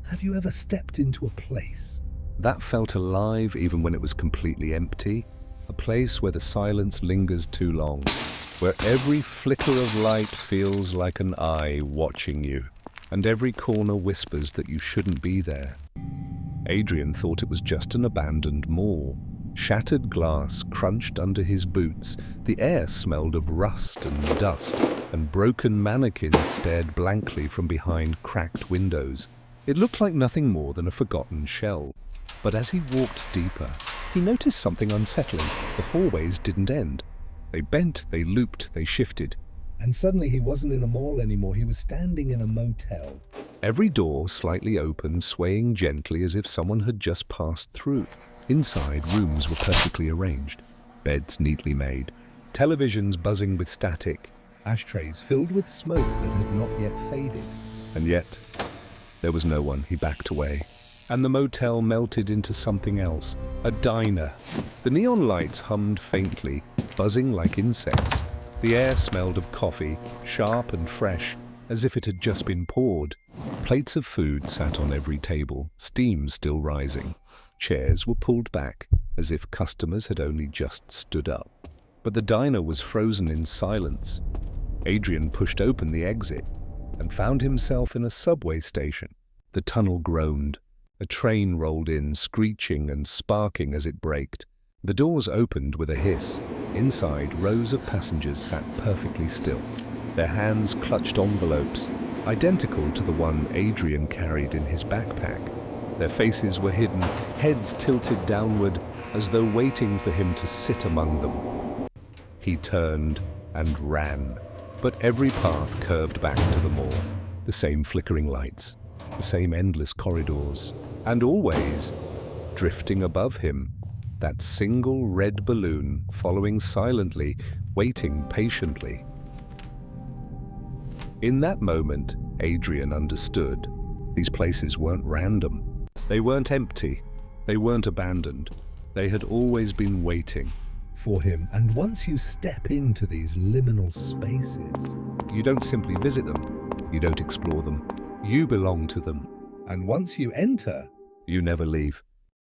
Have you ever stepped into a place that felt alive even when it was completely empty? A place where the silence lingers too long, where every flicker of light feels like an eye watching you, and every corner whispers that you shouldn't be there. Adrian thought it was just an abandoned mall. Shattered glass crunched under his boots, the air smelled of rust and dust, and broken mannequins stared blankly from behind cracked windows. It looked like nothing more than a forgotten shell. But as he walked deeper, he noticed something unsettling. The hallways didn't end. They bent, they looped, they shifted. and suddenly he wasn't in a mall anymore, he was standing in a motel. Every door slightly open, swaying gently as if someone had just passed through. Inside, rooms were perfectly arranged, beds neatly made, televisions buzzing with static, Ashtrays filled with smoke that had not yet faded. and yet there was no one. He backed away, and the motel melted into something else, a diner. The neon lights hummed faintly, buzzing like insects. The air smelled of coffee, sharp and fresh, as if it had just been poured. Plates of food sat on every table, steam still rising. Chairs were pulled back, as if customers had only just stood up. But the diner was frozen in silence. Adrian pushed open the exit and found himself in a subway station. The tunnel groaned. A train rolled in, screeching and sparking as it braked. The doors opened with a hiss. Inside, rows of passengers sat perfectly still. Their hands clutched envelopes, identical to the one Adrian carried in his backpack. Their faces were hidden, heads tilted downward, as though waiting for him to sit among them. He turned and ran, but every path curved back to the mall. The same flickering lights, the same endless corridors, and always, drifting above him, that single red balloon following silently, waiting patiently. In that moment, Adrian understood. These places weren't random. They weren't empty. They weren't abandoned. They had always been waiting For him. And once you step into these liminal spaces, You don't simply visit them. You don't explore them. You belong to them. and once you enter, You never leave.